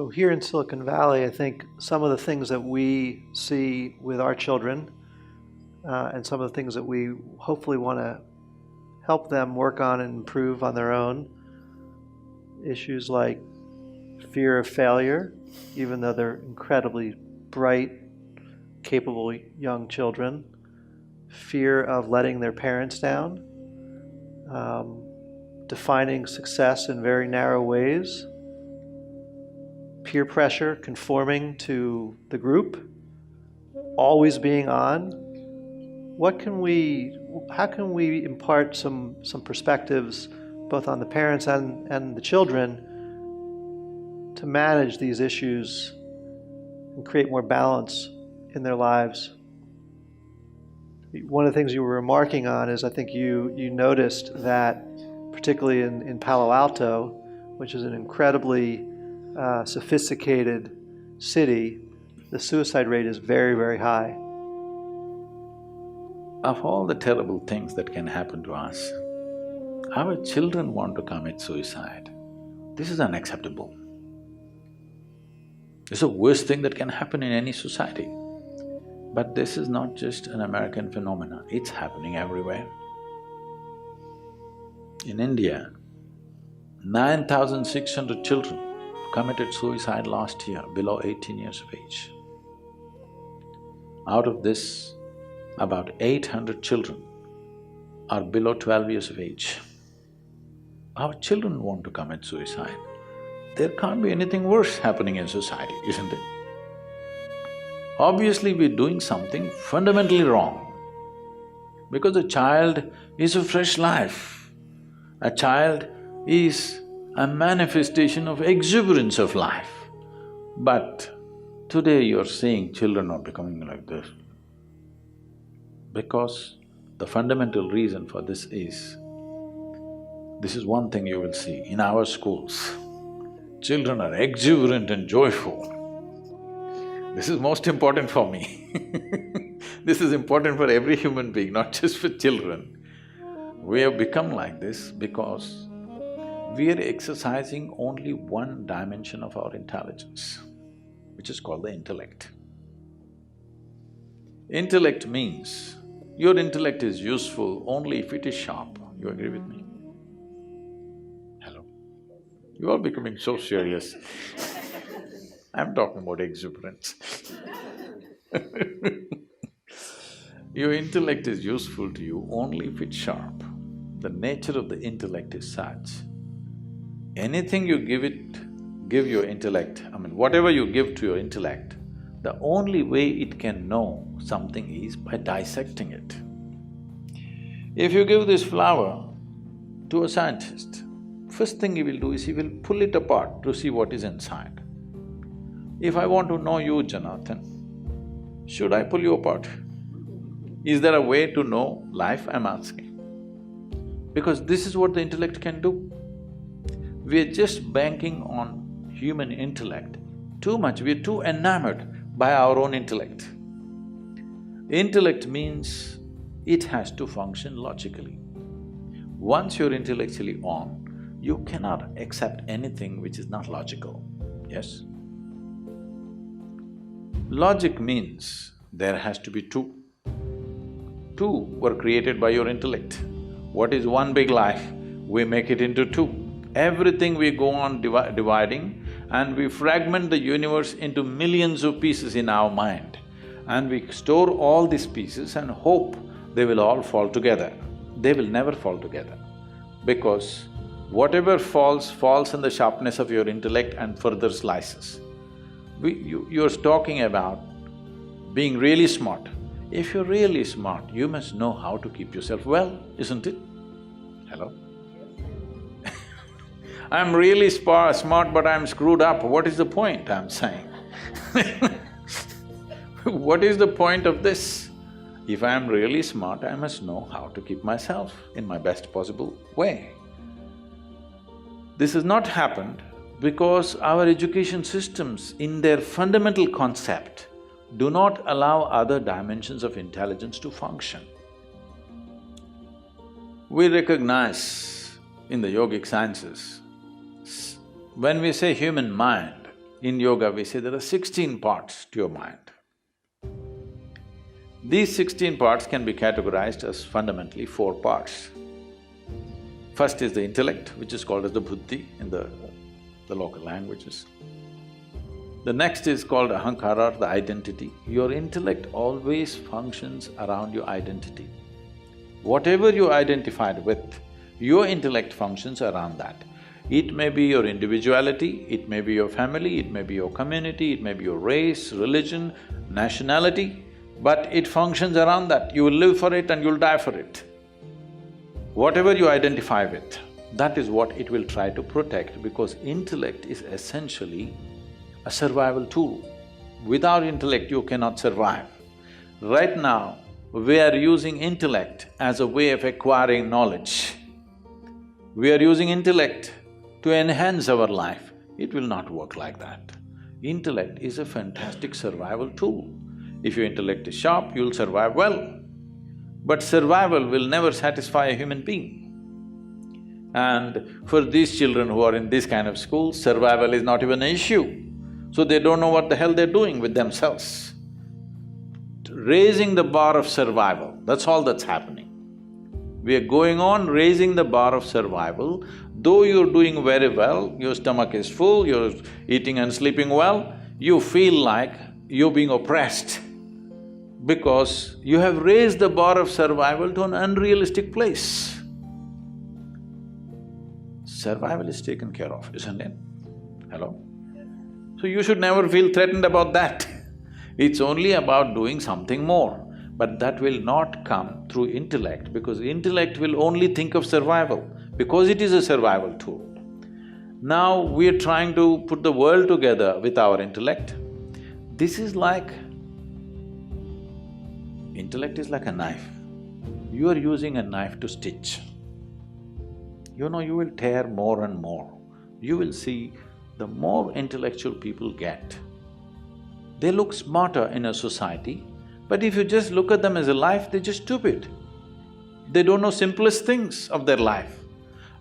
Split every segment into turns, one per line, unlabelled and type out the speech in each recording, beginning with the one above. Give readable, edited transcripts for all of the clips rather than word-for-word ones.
So here in Silicon Valley, I think some of the things that we see with our children and some of the things that we hopefully want to help them work on and improve on their own, issues like fear of failure, even though they're incredibly bright, capable young children, fear of letting their parents down, defining success in very narrow ways, peer pressure, conforming to the group, always being on. How can we impart some perspectives both on the parents and the children to manage these issues and create more balance in their lives? One of the things you were remarking on is I think you noticed that particularly in Palo Alto, which is an incredibly sophisticated city, the suicide rate is very, very high.
Of all the terrible things that can happen to us, our children want to commit suicide. This is unacceptable. It's the worst thing that can happen in any society. But this is not just an American phenomenon, it's happening everywhere. In India, 9,600 children committed suicide last year below 18 years of age. Out of this, about 800 children are below 12 years of age. Our children want to commit suicide. There can't be anything worse happening in society, isn't it? Obviously, we're doing something fundamentally wrong, because a child is a fresh life. A child is a manifestation of exuberance of life. But today you're seeing children are becoming like this. Because the fundamental reason for this is one thing you will see in our schools. Children are exuberant and joyful. This is most important for me. This is important for every human being, not just for children. We have become like this because we are exercising only one dimension of our intelligence, which is called the intellect. Intellect means your intellect is useful only if it is sharp. You agree with me? Hello? You are becoming so serious. I'm talking about exuberance. Your intellect is useful to you only if it's sharp. The nature of the intellect is such. Anything you give your intellect, whatever you give to your intellect, the only way it can know something is by dissecting it. If you give this flower to a scientist, first thing he will do is he will pull it apart to see what is inside. If I want to know you, Jonathan, should I pull you apart? Is there a way to know life, I'm asking? Because this is what the intellect can do. We're just banking on human intellect too much, we're too enamored by our own intellect. Intellect means it has to function logically. Once you're intellectually on, you cannot accept anything which is not logical, yes? Logic means there has to be two. Two were created by your intellect. What is one big life? We make it into two. Everything we go on dividing, and we fragment the universe into millions of pieces in our mind. And we store all these pieces and hope they will all fall together. They will never fall together, because whatever falls, falls in the sharpness of your intellect and further slices. You're talking about being really smart. If you're really smart, you must know how to keep yourself well, isn't it? Hello? I'm really smart, but I'm screwed up. What is the point, I'm saying? What is the point of this? If I'm really smart, I must know how to keep myself in my best possible way. This has not happened because our education systems, in their fundamental concept, do not allow other dimensions of intelligence to function. We recognize in the yogic sciences, when we say human mind, In yoga, we say there are 16 parts to your mind. These 16 parts can be categorized as fundamentally 4 parts. First is the intellect, which is called as the buddhi in the local languages. The next is called ahankara, or the identity. Your intellect always functions around your identity. Whatever you identified with, your intellect functions around that. It may be your individuality, it may be your family, it may be your community, it may be your race, religion, nationality, but it functions around that. You will live for it and you'll die for it. Whatever you identify with, that is what it will try to protect, because intellect is essentially a survival tool. Without intellect, you cannot survive. Right now, we are using intellect as a way of acquiring knowledge. We are using intellect to enhance our life. It will not work like that. Intellect is a fantastic survival tool. If your intellect is sharp, you'll survive well. But survival will never satisfy a human being. And for these children who are in this kind of school, survival is not even an issue. So they don't know what the hell they're doing with themselves. Raising the bar of survival, that's all that's happening. We are going on raising the bar of survival. Though you're doing very well, your stomach is full, you're eating and sleeping well, you feel like you're being oppressed because you have raised the bar of survival to an unrealistic place. Survival is taken care of, isn't it? Hello? So you should never feel threatened about that. It's only about doing something more, but that will not come through intellect, because intellect will only think of survival, because it is a survival tool. Now we are trying to put the world together with our intellect. This is like… intellect is like a knife. You are using a knife to stitch. You know, you will tear more and more. You will see the more intellectual people get, they look smarter in a society, but if you just look at them as a life, they're just stupid. They don't know simplest things of their life.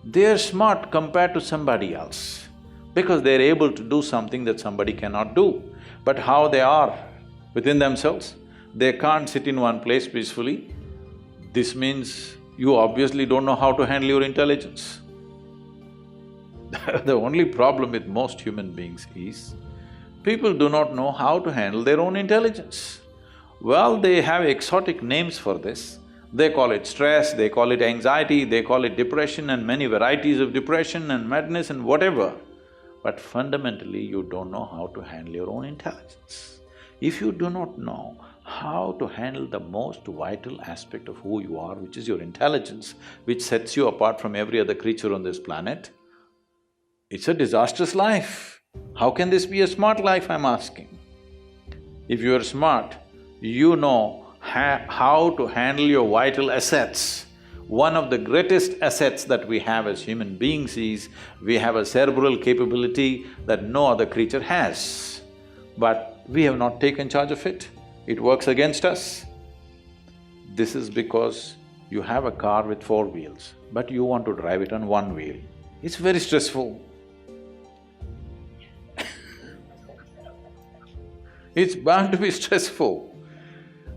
They are smart compared to somebody else, because they're able to do something that somebody cannot do. But how they are within themselves, they can't sit in one place peacefully. This means you obviously don't know how to handle your intelligence. The only problem with most human beings is, people do not know how to handle their own intelligence. Well, they have exotic names for this. They call it stress, they call it anxiety, they call it depression and many varieties of depression and madness and whatever. But fundamentally, you don't know how to handle your own intelligence. If you do not know how to handle the most vital aspect of who you are, which is your intelligence, which sets you apart from every other creature on this planet, it's a disastrous life. How can this be a smart life, I'm asking? If you are smart, you know how to handle your vital assets. One of the greatest assets that we have as human beings is, we have a cerebral capability that no other creature has. But we have not taken charge of it, it works against us. This is because you have a car with 4 wheels, but you want to drive it on 1 wheel. It's very stressful. It's bound to be stressful.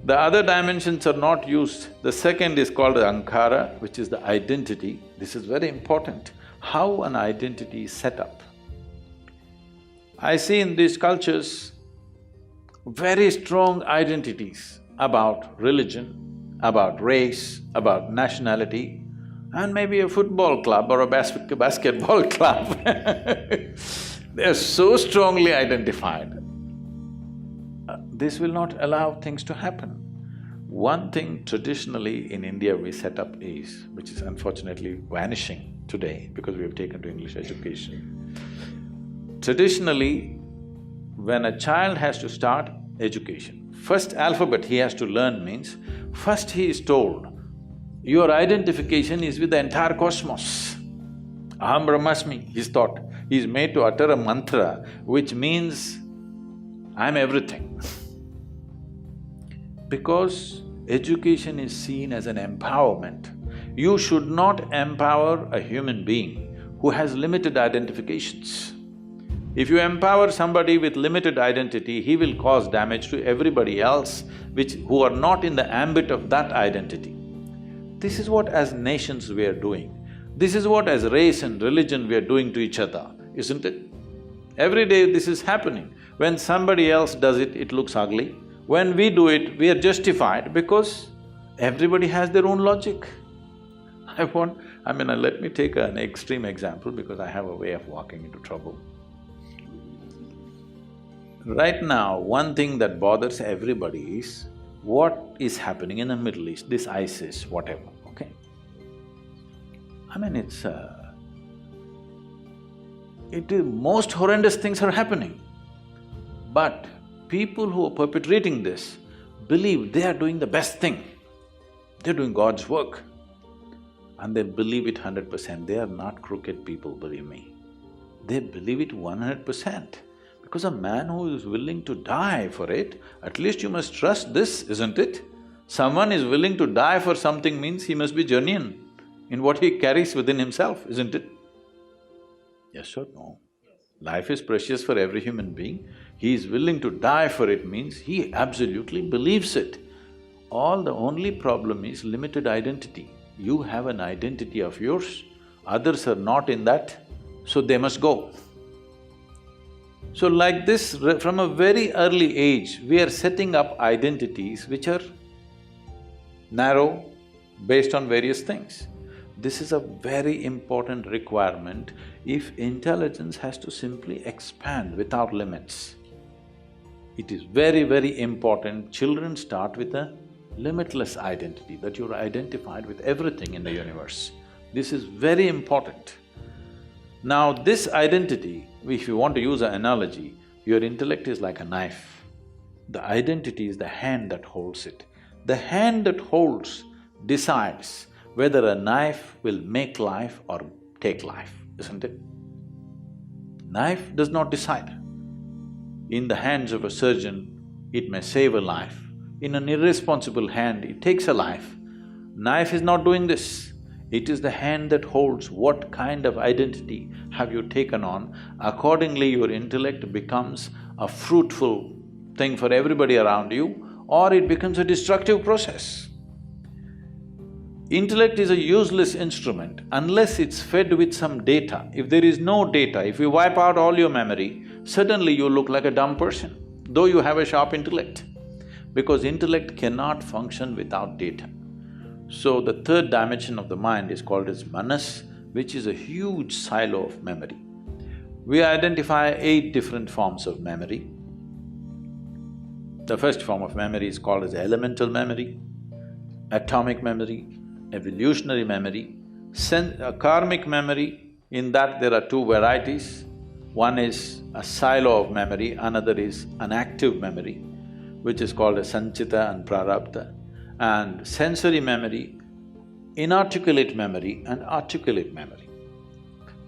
The other dimensions are not used. The second is called ahankara, which is the identity. This is very important, how an identity is set up. I see in these cultures very strong identities about religion, about race, about nationality, and maybe a football club or a basketball club. They are so strongly identified. This will not allow things to happen. One thing traditionally in India we set up is, which is unfortunately vanishing today because we have taken to English education. Traditionally, when a child has to start education, first alphabet he has to learn means, first he is told, your identification is with the entire cosmos. Aham Brahmasmi, he's taught. He's made to utter a mantra which means, I'm everything. Because education is seen as an empowerment. You should not empower a human being who has limited identifications. If you empower somebody with limited identity, he will cause damage to everybody else who are not in the ambit of that identity. This is what as nations we are doing. This is what as race and religion we are doing to each other, isn't it? Every day this is happening. When somebody else does it, it looks ugly. When we do it, we are justified because everybody has their own logic. Let me take an extreme example because I have a way of walking into trouble. Right now, one thing that bothers everybody is what is happening in the Middle East, this ISIS, whatever, okay? Most horrendous things are happening. But people who are perpetrating this believe they are doing the best thing. They're doing God's work. And they believe it 100%. They are not crooked people, believe me. They believe it 100%. Because a man who is willing to die for it, at least you must trust this, isn't it? Someone is willing to die for something means he must be genuine in what he carries within himself, isn't it? Yes or no? Life is precious for every human being. He is willing to die for it means he absolutely believes it. The only problem is limited identity. You have an identity of yours, others are not in that, so they must go. So like this, from a very early age, we are setting up identities which are narrow, based on various things. This is a very important requirement if intelligence has to simply expand without limits. It is very, very important children start with a limitless identity, that you're identified with everything in the universe. This is very important. Now, this identity, if you want to use an analogy, your intellect is like a knife. The identity is the hand that holds it. The hand that holds decides whether a knife will make life or take life, isn't it? Knife does not decide. In the hands of a surgeon, it may save a life. In an irresponsible hand, it takes a life. Knife is not doing this. It is the hand that holds what kind of identity have you taken on. Accordingly, your intellect becomes a fruitful thing for everybody around you, or it becomes a destructive process. Intellect is a useless instrument unless it's fed with some data. If there is no data, if you wipe out all your memory, suddenly you look like a dumb person, though you have a sharp intellect. Because intellect cannot function without data. So the third dimension of the mind is called as manas, which is a huge silo of memory. We identify 8 different forms of memory. The first form of memory is called as elemental memory, atomic memory, evolutionary memory, karmic memory. In that there are 2 varieties. One is a silo of memory, another is an active memory, which is called as sanchita and prarabdha. And sensory memory, inarticulate memory and articulate memory.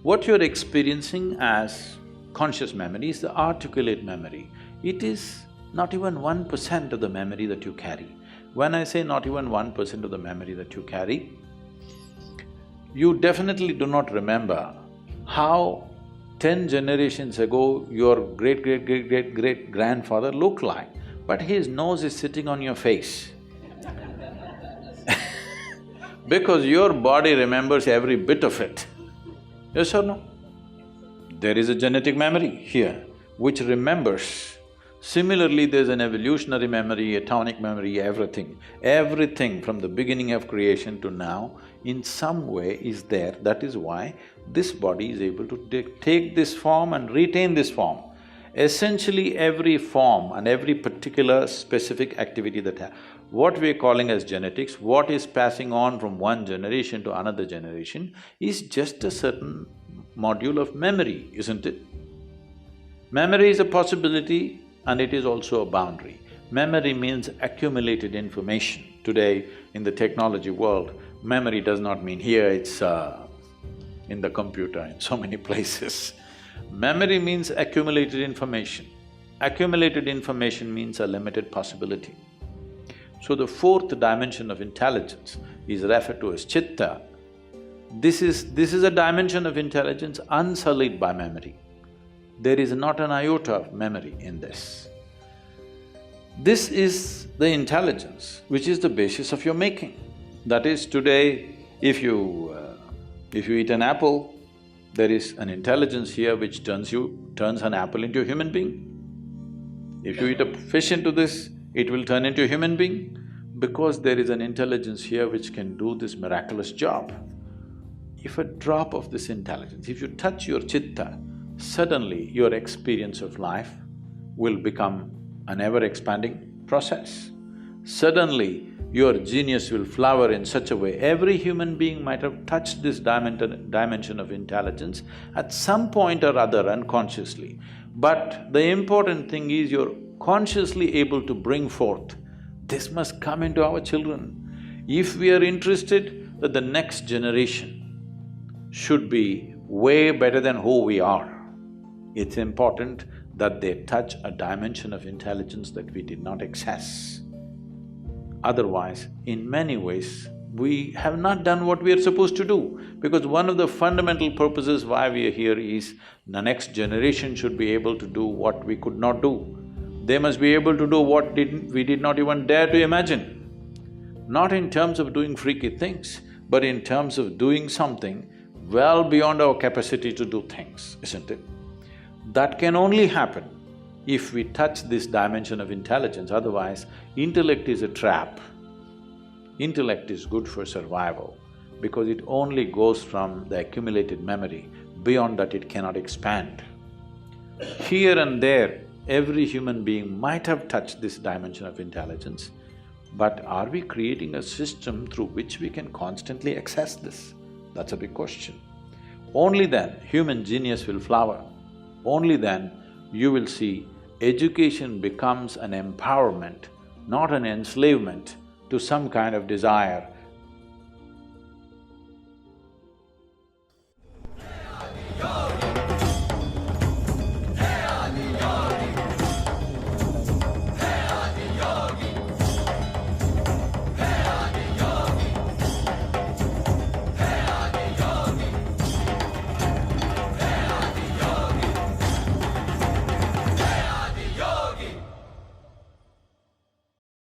What you're experiencing as conscious memory is the articulate memory. It is not even 1% of the memory that you carry. When I say not even 1% of the memory that you carry, you definitely do not remember how 10 generations ago your great-great-great-great-grandfather looked like, but his nose is sitting on your face. Because your body remembers every bit of it. Yes or no? There is a genetic memory here which remembers. Similarly, there's an evolutionary memory, atomic memory, everything. Everything from the beginning of creation to now, in some way is there. That is why this body is able to take this form and retain this form. Essentially, every form and every particular specific activity what we're calling as genetics, what is passing on from one generation to another generation is just a certain module of memory, isn't it? Memory is a possibility and it is also a boundary. Memory means accumulated information. Today, in the technology world, memory does not mean here, it's in the computer, in so many places. Memory means accumulated information. Accumulated information means a limited possibility. So the 4th dimension of intelligence is referred to as chitta. This is a dimension of intelligence unsullied by memory. There is not an iota of memory in this. This is the intelligence which is the basis of your making. That is, today, if you eat an apple, there is an intelligence here which turns an apple into a human being. If you eat a fish into this, it will turn into a human being, because there is an intelligence here which can do this miraculous job. If a drop of this intelligence, if you touch your chitta, suddenly your experience of life will become an ever-expanding process. Suddenly, your genius will flower in such a way, every human being might have touched this dimension of intelligence at some point or other unconsciously. But the important thing is you're consciously able to bring forth, this must come into our children. If we are interested that the next generation should be way better than who we are, it's important that they touch a dimension of intelligence that we did not access. Otherwise, in many ways, we have not done what we are supposed to do, because one of the fundamental purposes why we are here is the next generation should be able to do what we could not do. They must be able to do what we did not even dare to imagine. Not in terms of doing freaky things, but in terms of doing something well beyond our capacity to do things, isn't it? That can only happen if we touch this dimension of intelligence, otherwise intellect is a trap. Intellect is good for survival because it only goes from the accumulated memory, beyond that it cannot expand. Here and there, every human being might have touched this dimension of intelligence, but are we creating a system through which we can constantly access this? That's a big question. Only then human genius will flower. Only then you will see education becomes an empowerment, not an enslavement to some kind of desire